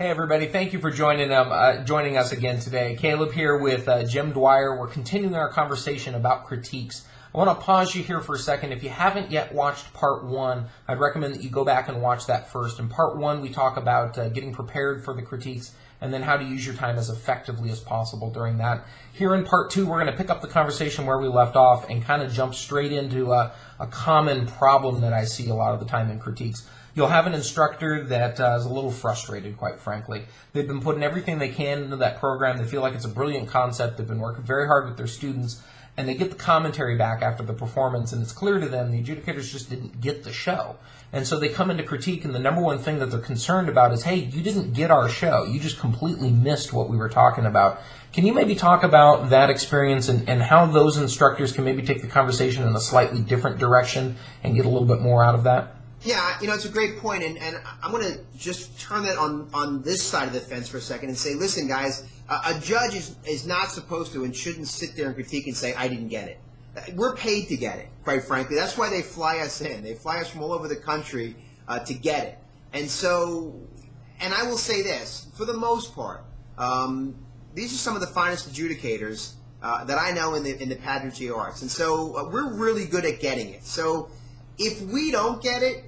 Hey everybody, thank you for joining us again today. Caleb here with Jim Dwyer. We're continuing our conversation about critiques. I want to pause you here for a second. If you haven't yet watched part one, I'd recommend that you go back and watch that first. In part one, we talk about getting prepared for the critiques and then how to use your time as effectively as possible during that. Here in part two, we're going to pick up the conversation where we left off and kind of jump straight into a common problem that I see a lot of the time in critiques. You'll have an instructor that is a little frustrated, quite frankly. They've been putting everything they can into that program. They feel like it's a brilliant concept. They've been working very hard with their students, and they get the commentary back after the performance, and it's clear to them the adjudicators just didn't get the show. And so they come into critique, and the number one thing that they're concerned about is, hey, you didn't get our show. You just completely missed what we were talking about. Can you maybe talk about that experience and how those instructors can maybe take the conversation in a slightly different direction and get a little bit more out of that? Yeah, it's a great point, and I'm going to just turn that on this side of the fence for a second and say, listen, guys, a judge is not supposed to and shouldn't sit there and critique and say, I didn't get it. We're paid to get it, quite frankly. That's why they fly us in. They fly us from all over the country to get it. And so, and I will say this, for the most part, these are some of the finest adjudicators that I know in the pageantry arts. And so we're really good at getting it. So if we don't get it,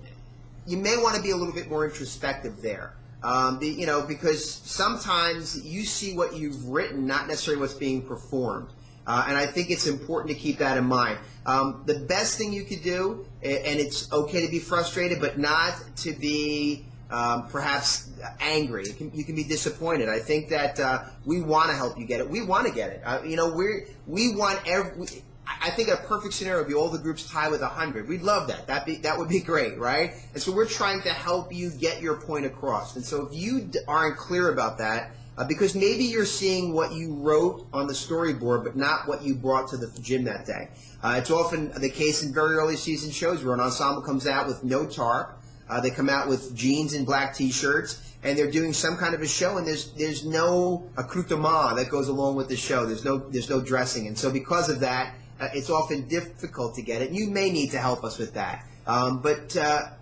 you may want to be a little bit more introspective there, because sometimes you see what you've written, not necessarily what's being performed, and I think it's important to keep that in mind. The best thing you could do, and it's okay to be frustrated, but not to be perhaps angry. You can be disappointed. I think that we want to help you get it. We want to get it. We want every. I think a perfect scenario would be all the groups tie with 100. We'd love that. That would be great, right? And so we're trying to help you get your point across. And so if you aren't clear about that, because maybe you're seeing what you wrote on the storyboard, but not what you brought to the gym that day. It's often the case in very early season shows where an ensemble comes out with no tarp. They come out with jeans and black T-shirts, and they're doing some kind of a show, and there's no accoutrement that goes along with the show. There's no dressing, and so because of that, it's often difficult to get it. You may need to help us with that. But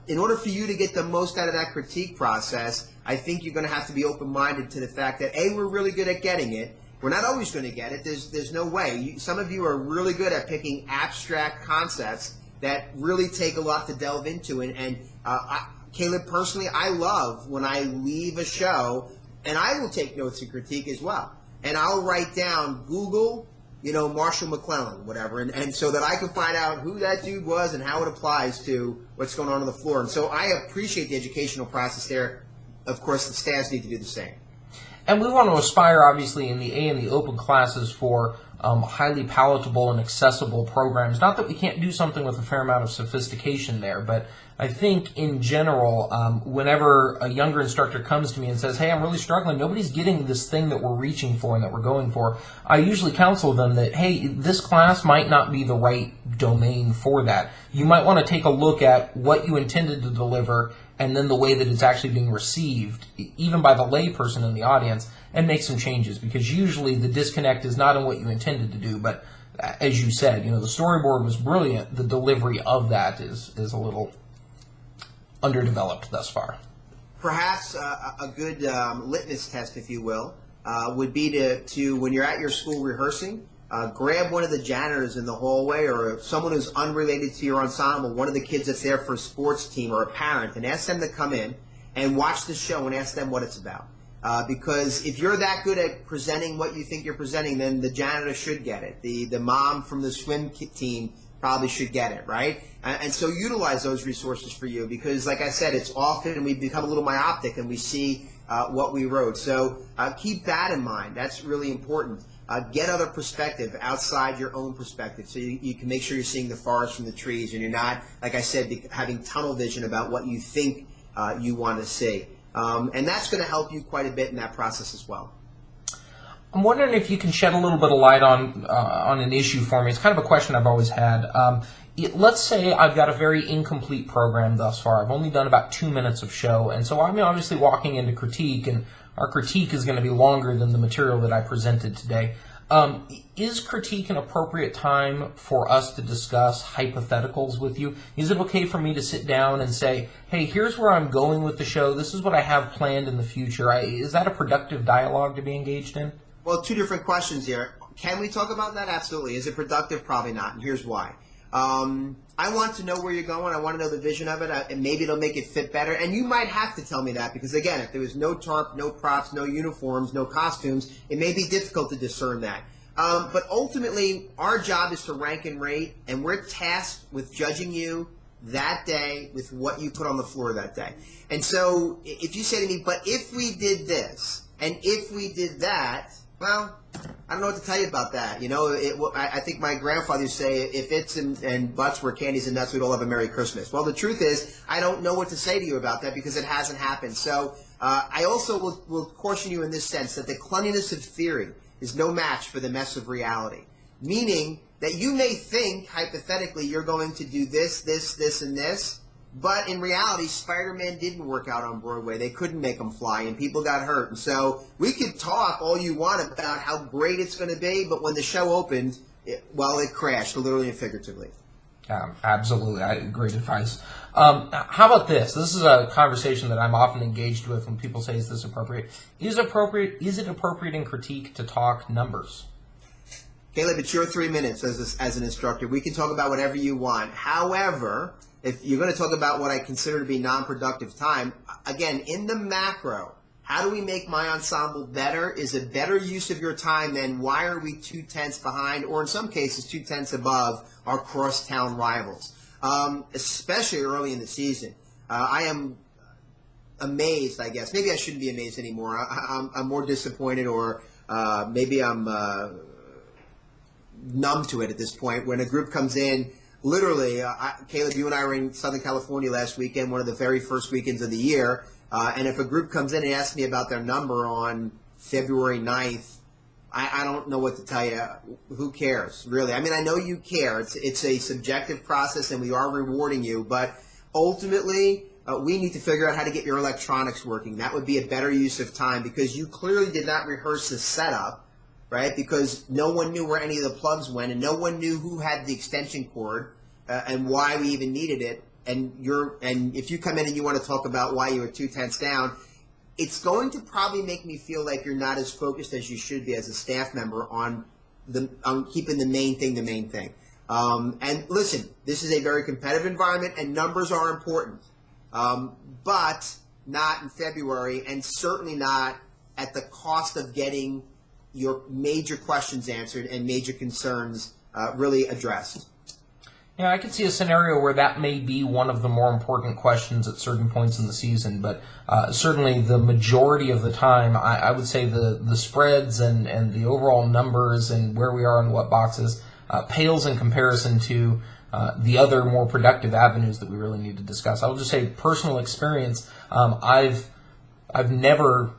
in order for you to get the most out of that critique process, I think you're going to have to be open-minded to the fact that, A, we're really good at getting it. We're not always going to get it. There's no way. Some of you are really good at picking abstract concepts that really take a lot to delve into. And Caleb, personally, I love when I leave a show, and I will take notes and critique as well. And I'll write down Google, Marshall McClellan, whatever, and so that I can find out who that dude was and how it applies to what's going on the floor. And so I appreciate the educational process there. Of course, the staffs need to do the same. And we want to aspire, obviously, in the A and the open classes for highly palatable and accessible programs. Not that we can't do something with a fair amount of sophistication there, but I think in general, whenever a younger instructor comes to me and says, hey, I'm really struggling, nobody's getting this thing that we're reaching for and that we're going for, I usually counsel them that, hey, this class might not be the right domain for that. You might want to take a look at what you intended to deliver and then the way that it's actually being received, even by the layperson in the audience, and make some changes, because usually the disconnect is not in what you intended to do, but as you said, the storyboard was brilliant. The delivery of that is a little underdeveloped thus far. Perhaps a good litmus test, if you will, would be to when you're at your school rehearsing, grab one of the janitors in the hallway or someone who's unrelated to your ensemble, one of the kids that's there for a sports team or a parent, and ask them to come in and watch the show and ask them what it's about. Because if you're that good at presenting what you think you're presenting, then the janitor should get it. The mom from the swim team probably should get it, right? And so utilize those resources for you, because like I said, it's often we become a little myopic and we see what we wrote. So keep that in mind. That's really important. Get other perspective outside your own perspective, so you can make sure you're seeing the forest from the trees and you're not, like I said, having tunnel vision about what you think you want to see. And that's going to help you quite a bit in that process as well. I'm wondering if you can shed a little bit of light on an issue for me. It's kind of a question I've always had. Let's say I've got a very incomplete program thus far. I've only done about 2 minutes of show, and so I'm obviously walking into critique, and our critique is going to be longer than the material that I presented today. Is critique an appropriate time for us to discuss hypotheticals with you? Is it okay for me to sit down and say, hey, here's where I'm going with the show. This is what I have planned in the future. Is that a productive dialogue to be engaged in? Well, two different questions here. Can we talk about that? Absolutely. Is it productive? Probably not, and here's why. I want to know where you're going. I want to know the vision of it, and maybe it'll make it fit better. And you might have to tell me that because, again, if there was no tarp, no props, no uniforms, no costumes, it may be difficult to discern that. But ultimately, our job is to rank and rate, and we're tasked with judging you that day with what you put on the floor that day. And so if you say to me, but if we did this, and if we did that, well, I don't know what to tell you about that. You know, I think my grandfather used to say, if it's and buts were candies and nuts, we'd all have a Merry Christmas. Well, the truth is, I don't know what to say to you about that because it hasn't happened. So I also will caution you in this sense that the cleanliness of theory is no match for the mess of reality. Meaning that you may think, hypothetically, you're going to do this, this, this, and this, but in reality, Spider-Man didn't work out on Broadway. They couldn't make him fly, and people got hurt. And so we could talk all you want about how great it's going to be, but when the show opened, it crashed, literally and figuratively. Absolutely. Great advice. How about this? This is a conversation that I'm often engaged with when people say, is this appropriate? Is it appropriate in critique to talk numbers? Caleb, it's your 3 minutes as an instructor. We can talk about whatever you want. However, if you're going to talk about what I consider to be non-productive time, again, in the macro, how do we make my ensemble better is a better use of your time than why are we 2/10 behind, or in some cases 2/10 above our crosstown rivals, especially early in the season. I am amazed, I guess. Maybe I shouldn't be amazed anymore. I'm more disappointed, or maybe I'm numb to it at this point. When a group comes in, literally, Caleb, you and I were in Southern California last weekend, one of the very first weekends of the year, and if a group comes in and asks me about their number on February 9th, I don't know what to tell you. Who cares, really? I mean, I know you care. It's a subjective process, and we are rewarding you, but ultimately, we need to figure out how to get your electronics working. That would be a better use of time because you clearly did not rehearse the setup, right? Because no one knew where any of the plugs went, and no one knew who had the extension cord and why we even needed it. And if you come in and you want to talk about why you were 2/10 down, it's going to probably make me feel like you're not as focused as you should be as a staff member on keeping the main thing. And listen, this is a very competitive environment, and numbers are important, but not in February, and certainly not at the cost of getting your major questions answered and major concerns really addressed. Yeah, I could see a scenario where that may be one of the more important questions at certain points in the season, but certainly the majority of the time, I would say the spreads and the overall numbers and where we are in what boxes pales in comparison to the other more productive avenues that we really need to discuss. I'll just say personal experience, I've never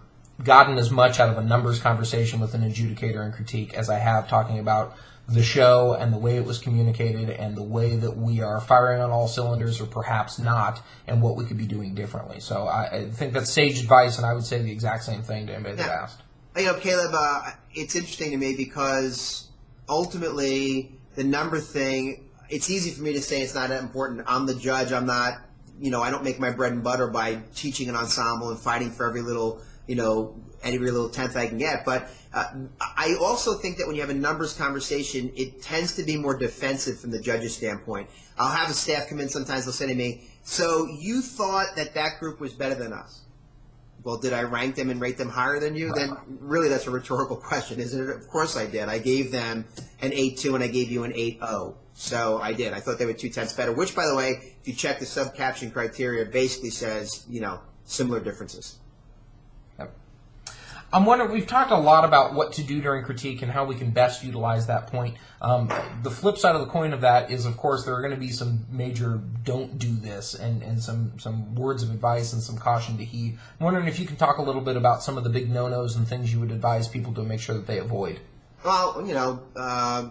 gotten as much out of a numbers conversation with an adjudicator and critique as I have talking about the show and the way it was communicated and the way that we are firing on all cylinders or perhaps not, and what we could be doing differently. So I think that's sage advice, and I would say the exact same thing to anybody that asked. You know, Caleb, it's interesting to me because ultimately the number thing, it's easy for me to say it's not that important. I'm the judge. I'm not, I don't make my bread and butter by teaching an ensemble and fighting for every little, every little tenth I can get. But I also think that when you have a numbers conversation, it tends to be more defensive from the judge's standpoint. I'll have a staff come in sometimes, they'll say to me, so you thought that group was better than us? Well, did I rank them and rate them higher than you? Then really that's a rhetorical question, isn't it? Of course I did. I gave them an 8.2 and I gave you an 8.0. So I did. I thought they were 2/10 better, which, by the way, if you check the sub-caption criteria, basically says, similar differences. I'm wondering, we've talked a lot about what to do during critique and how we can best utilize that point. The flip side of the coin of that is, of course, there are going to be some major don't do this and some words of advice and some caution to heed. I'm wondering if you can talk a little bit about some of the big no-nos and things you would advise people to make sure that they avoid. Well,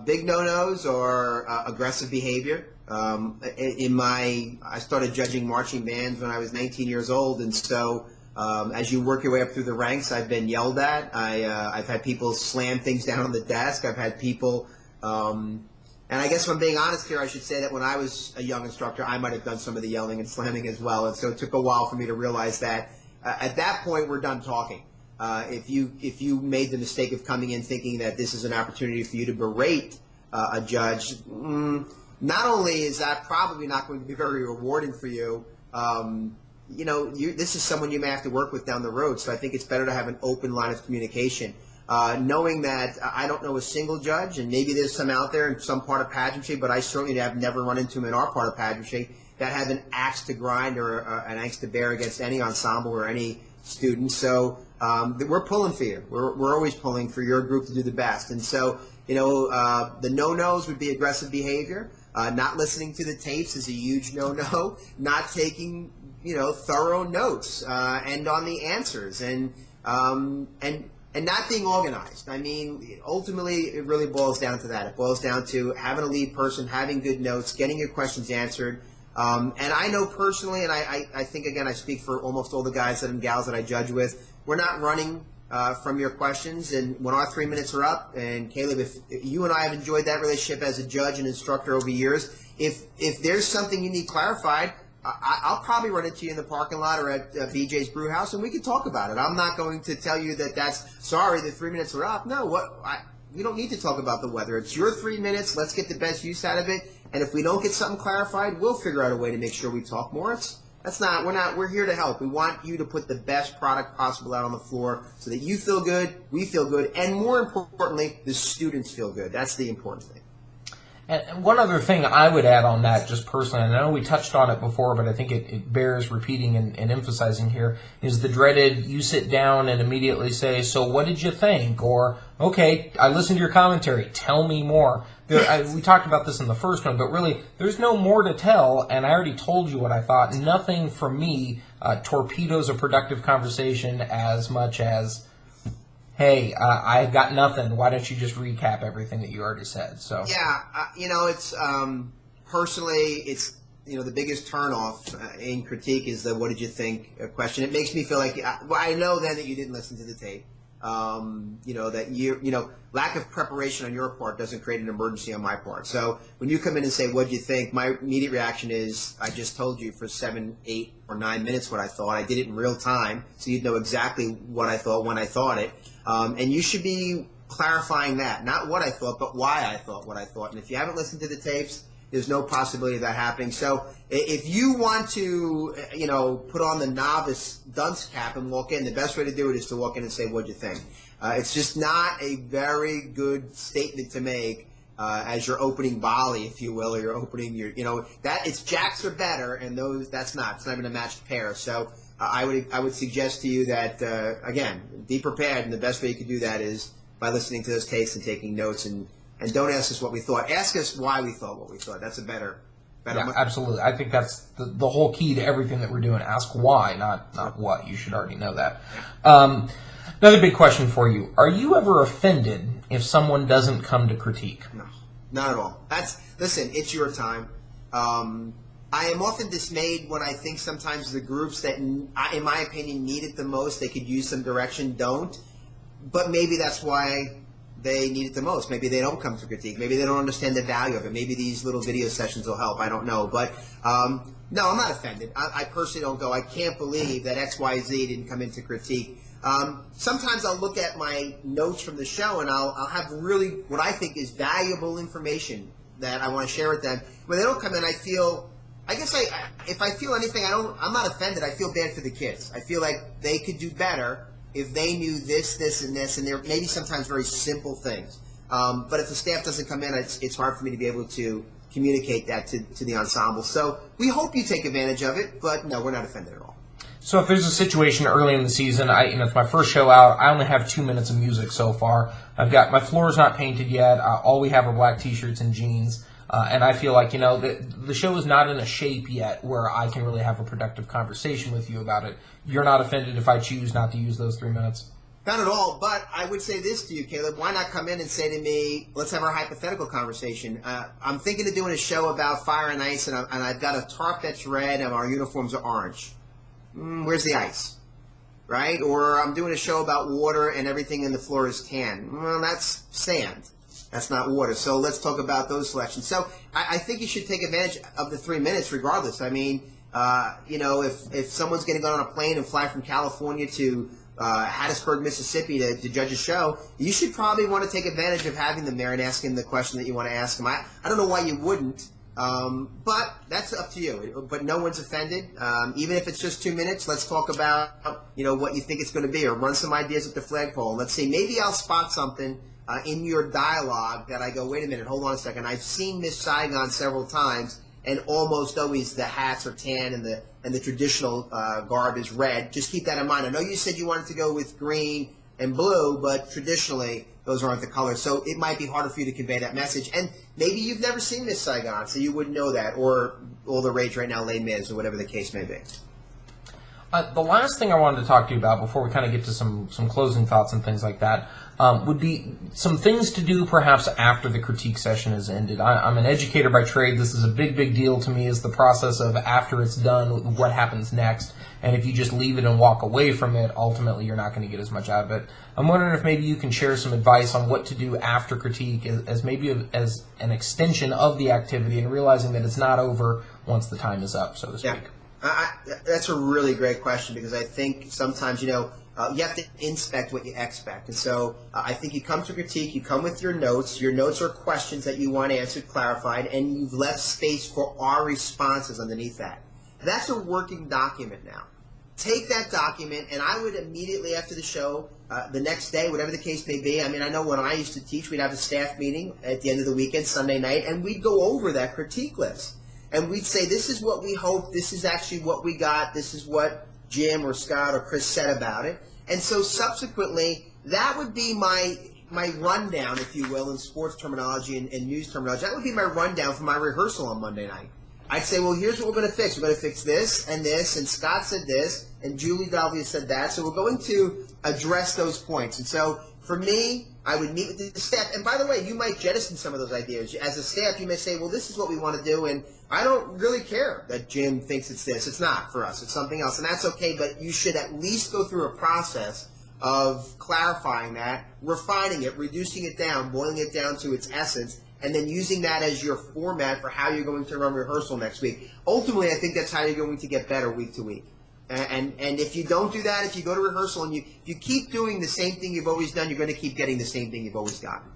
big no-nos are aggressive behavior. I started judging marching bands when I was 19 years old, and so As you work your way up through the ranks, I've been yelled at. I've had people slam things down on the desk. I've had people, and I guess if I'm being honest here, I should say that when I was a young instructor, I might have done some of the yelling and slamming as well. And so it took a while for me to realize that at that point we're done talking. If you made the mistake of coming in thinking that this is an opportunity for you to berate a judge, not only is that probably not going to be very rewarding for you, this is someone you may have to work with down the road. So I think it's better to have an open line of communication. Knowing that I don't know a single judge, and maybe there's some out there in some part of pageantry, but I certainly have never run into them in our part of pageantry that have an axe to grind or an axe to bear against any ensemble or any student. So we're pulling for you. We're always pulling for your group to do the best. And so, the no-nos would be aggressive behavior. Not listening to the tapes is a huge no-no. Not taking, thorough notes and on the answers, and not being organized. I mean, ultimately, it really boils down to that. It boils down to having a lead person, having good notes, getting your questions answered. And I know personally, and I think, again, I speak for almost all the guys and gals that I judge with, we're not running from your questions. And when our 3 minutes are up, and Caleb, if you and I have enjoyed that relationship as a judge and instructor over years, if there's something you need clarified, I'll probably run into you in the parking lot or at BJ's Brew House, and we can talk about it. I'm not going to tell you that sorry, the 3 minutes are up. No, we don't need to talk about the weather. It's your 3 minutes. Let's get the best use out of it. And if we don't get something clarified, we'll figure out a way to make sure we talk more. We're here to help. We want you to put the best product possible out on the floor so that you feel good, we feel good, and more importantly, the students feel good. That's the important thing. And one other thing I would add on that, just personally, and I know we touched on it before, but I think it bears repeating and emphasizing here, is the dreaded, you sit down and immediately say, so what did you think? Or, okay, I listened to your commentary, tell me more. We talked about this in the first one, but really, there's no more to tell, and I already told you what I thought. Nothing from me torpedoes a productive conversation as much as, hey, I've got nothing. Why don't you just recap everything that you already said? So yeah, it's personally, it's the biggest turnoff in critique is the "what did you think" question. It makes me feel like I know then that you didn't listen to the tape. That lack of preparation on your part doesn't create an emergency on my part. So when you come in and say, "What do you think?" my immediate reaction is, I just told you for 7, 8, or 9 minutes what I thought. I did it in real time, so you'd know exactly what I thought when I thought it. And you should be clarifying that, not what I thought, but why I thought what I thought. And if you haven't listened to the tapes, there's no possibility of that happening. So if you want to, put on the novice dunce cap and walk in, the best way to do it is to walk in and say, "What'd you think?" It's just not a very good statement to make as your opening volley, if you will, or your opening that it's jacks are better, and it's not even a matched pair. So I would suggest to you that again, be prepared, and the best way you can do that is by listening to those tapes and taking notes, and don't ask us what we thought. Ask us why we thought what we thought. That's a better. Yeah, absolutely. I think that's the whole key to everything that we're doing. Ask why, not what. You should already know that. Another big question for you: are you ever offended if someone doesn't come to critique? No, not at all. Listen. It's your time. I am often dismayed when I think sometimes the groups that, in my opinion, need it the most, they could use some direction, don't. But maybe that's why they need it the most. Maybe they don't come to critique. Maybe they don't understand the value of it. Maybe these little video sessions will help. I don't know. But no, I'm not offended. I personally don't go, I can't believe that XYZ didn't come into critique. Sometimes I'll look at my notes from the show and I'll have really what I think is valuable information that I want to share with them. When they don't come in, if I feel anything, I'm not offended. I feel bad for the kids. I feel like they could do better if they knew this, this, and this, and they're maybe sometimes very simple things. But if the staff doesn't come in, it's hard for me to be able to communicate that to the ensemble. So we hope you take advantage of it, but no, we're not offended at all. So if there's a situation early in the season, it's my first show out, I only have 2 minutes of music so far. My floor's not painted yet. All we have are black T-shirts and jeans. And I feel like, the show is not in a shape yet where I can really have a productive conversation with you about it. You're not offended if I choose not to use those 3 minutes? Not at all, but I would say this to you, Caleb. Why not come in and say to me, let's have our hypothetical conversation. I'm thinking of doing a show about fire and ice, and I've got a tarp that's red and our uniforms are orange. Where's the ice? right? Or I'm doing a show about water and everything in the floor is tan. Well, that's sand. That's not water. So let's talk about those selections. So I think you should take advantage of the 3 minutes regardless. I mean, if someone's going to go on a plane and fly from California to Hattiesburg, Mississippi to judge a show, you should probably want to take advantage of having them there and asking the question that you want to ask them. I don't know why you wouldn't, but that's up to you. But no one's offended. Even if it's just 2 minutes, let's talk about what you think it's going to be, or run some ideas with the flagpole. Let's see, maybe I'll spot something in your dialogue that I go, wait a minute, hold on a second. I've seen Miss Saigon several times, and almost always the hats are tan and the traditional garb is red. Just keep that in mind. I know you said you wanted to go with green and blue, but traditionally those aren't the colors. So it might be harder for you to convey that message. And maybe you've never seen Miss Saigon, so you wouldn't know that, or all the rage right now, Les Mis, or whatever the case may be. The last thing I wanted to talk to you about before we kind of get to some closing thoughts and things like that would be some things to do perhaps after the critique session is ended. I'm an educator by trade. This is a big deal to me, is the process of after it's done, what happens next. And if you just leave it and walk away from it, ultimately you're not going to get as much out of it. I'm wondering if maybe you can share some advice on what to do after critique as an extension of the activity, and realizing that it's not over once the time is up, so to speak. Yeah. That's a really great question, because I think sometimes, you have to inspect what you expect. And so I think you come to critique, you come with your notes. Your notes are questions that you want answered, clarified, and you've left space for our responses underneath that. That's a working document now. Take that document, and I would immediately after the show, the next day, whatever the case may be. I mean, I know when I used to teach, we'd have a staff meeting at the end of the weekend, Sunday night, and we'd go over that critique list. And we'd say, this is what we hope, this is actually what we got, this is what Jim or Scott or Chris said about it. And so subsequently, that would be my rundown, if you will, in sports terminology and news terminology. That would be my rundown for my rehearsal on Monday night. I'd say, well, here's what we're going to fix. We're going to fix this, and Scott said this, and Julie Dalvia said that. So we're going to address those points. And so for me, I would meet with the staff. And by the way, you might jettison some of those ideas. As a staff, you may say, well, this is what we want to do, and I don't really care that Jim thinks it's this. It's not for us. It's something else, and that's okay, but you should at least go through a process of clarifying that, refining it, reducing it down, boiling it down to its essence, and then using that as your format for how you're going to run rehearsal next week. Ultimately, I think that's how you're going to get better week to week. And if you don't do that, if you go to rehearsal and you keep doing the same thing you've always done, you're going to keep getting the same thing you've always gotten.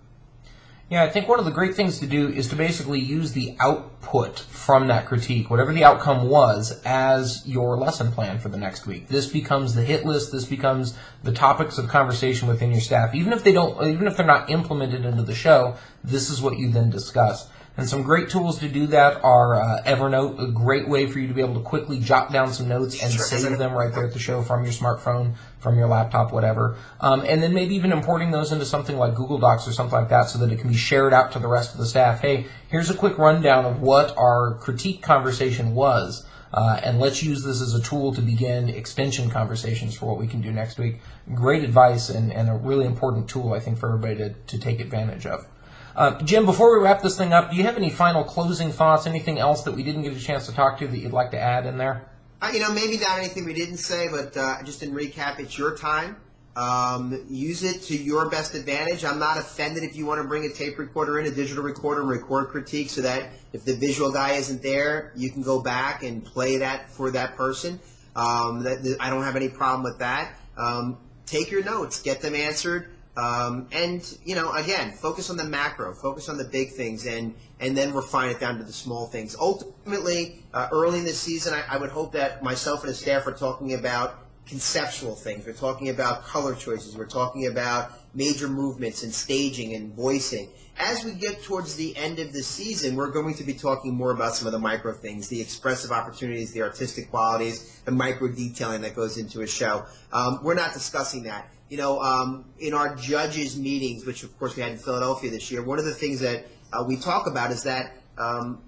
Yeah, I think one of the great things to do is to basically use the output from that critique, whatever the outcome was, as your lesson plan for the next week. This becomes the hit list. This becomes the topics of conversation within your staff. Even if they're not implemented into the show, this is what you then discuss. And some great tools to do that are Evernote, a great way for you to be able to quickly jot down some notes and save them right there at the show from your smartphone, from your laptop, whatever. And then maybe even importing those into something like Google Docs or something like that so that it can be shared out to the rest of the staff. Hey, here's a quick rundown of what our critique conversation was, and let's use this as a tool to begin extension conversations for what we can do next week. Great advice and a really important tool, I think, for everybody to take advantage of. Jim, before we wrap this thing up, do you have any final closing thoughts, anything else that we didn't get a chance to talk to that you'd like to add in there? Maybe not anything we didn't say, but just in recap, it's your time. Use it to your best advantage. I'm not offended if you want to bring a tape recorder in, a digital recorder, and record critique so that if the visual guy isn't there, you can go back and play that for that person. I don't have any problem with that. Take your notes, get them answered. Again, focus on the macro, focus on the big things, and then refine it down to the small things. Ultimately, early in the season, I would hope that myself and the staff are talking about conceptual things. We're talking about color choices. We're talking about major movements and staging and voicing. As we get towards the end of the season, we're going to be talking more about some of the micro things, the expressive opportunities, the artistic qualities, the micro detailing that goes into a show. We're not discussing that. In our judges meetings, which of course we had in Philadelphia this year, one of the things that we talk about is that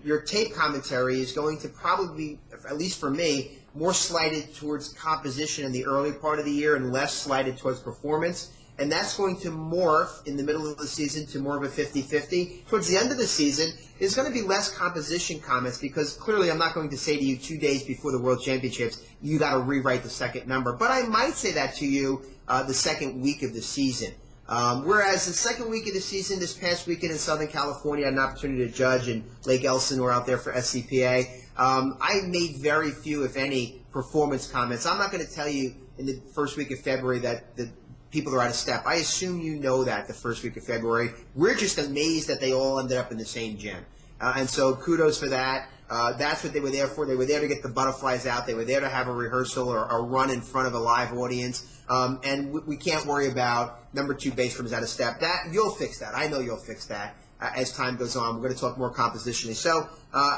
your tape commentary is going to probably be, at least for me, more slighted towards composition in the early part of the year and less slighted towards performance. And that's going to morph in the middle of the season to more of a 50-50. Towards the end of the season, is going to be less composition comments, because clearly I'm not going to say to you 2 days before the World Championships, you got to rewrite the second number. But I might say that to you the second week of the season. Whereas the second week of the season, this past weekend in Southern California, I had an opportunity to judge, and Lake Elsinore out there for SCPA. I made very few, if any, performance comments. I'm not going to tell you in the first week of February that the people are out of step. I assume you know that the first week of February. We're just amazed that they all ended up in the same gym. And so kudos for that. That's what they were there for. They were there to get the butterflies out. They were there to have a rehearsal or a run in front of a live audience. And we can't worry about number 2 base runners out of step. That you'll fix that. I know you'll fix that as time goes on. We're going to talk more compositionally. So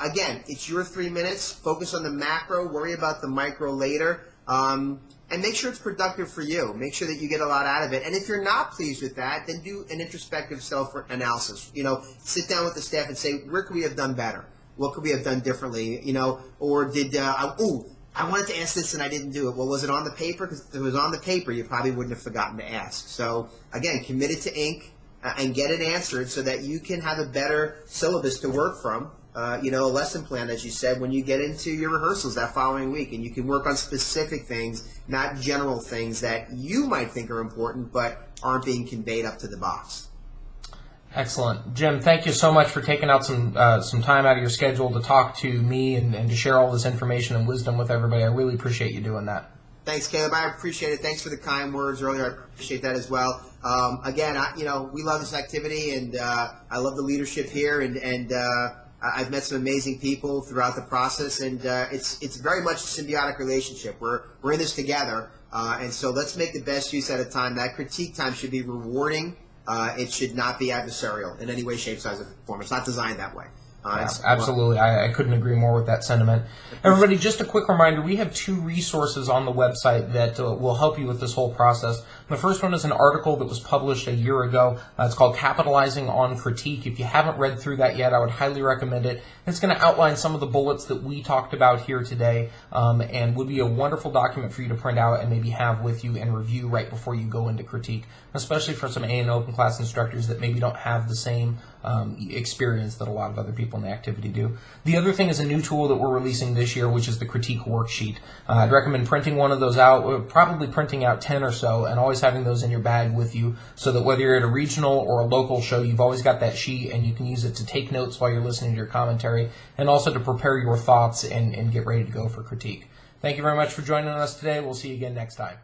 again, it's your 3 minutes. Focus on the macro. Worry about the micro later. And make sure it's productive for you. Make sure that you get a lot out of it. And if you're not pleased with that, then do an introspective self-analysis. You know, sit down with the staff and say, where could we have done better? What could we have done differently? You know, or did, I wanted to ask this and I didn't do it. Well, was it on the paper? Because if it was on the paper, you probably wouldn't have forgotten to ask. So, again, commit it to ink and get it answered so that you can have a better syllabus to work from. A lesson plan, as you said, when you get into your rehearsals that following week, and you can work on specific things, not general things that you might think are important but aren't being conveyed up to the box. Excellent. Jim, thank you so much for taking out some time out of your schedule to talk to me and to share all this information and wisdom with everybody. I really appreciate you doing that. Thanks, Caleb. I appreciate it. Thanks for the kind words earlier. I appreciate that as well. Again, we love this activity, and I love the leadership here, and I've met some amazing people throughout the process, and it's very much a symbiotic relationship. We're in this together, and so let's make the best use out of time. That critique time should be rewarding. It should not be adversarial in any way, shape, size, or form. It's not designed that way. Absolutely. I couldn't agree more with that sentiment. Everybody, just a quick reminder, we have 2 resources on the website that will help you with this whole process. The first one is an article that was published a year ago. It's called Capitalizing on Critique. If you haven't read through that yet, I would highly recommend it. It's going to outline some of the bullets that we talked about here today, and would be a wonderful document for you to print out and maybe have with you and review right before you go into critique, especially for some A&O open class instructors that maybe don't have the same experience that a lot of other people in the activity do. The other thing is a new tool that we're releasing this year, which is the Critique Worksheet. I'd recommend printing one of those out, probably printing out 10 or so, and always having those in your bag with you so that whether you're at a regional or a local show, you've always got that sheet and you can use it to take notes while you're listening to your commentary and also to prepare your thoughts and get ready to go for critique. Thank you very much for joining us today. We'll see you again next time.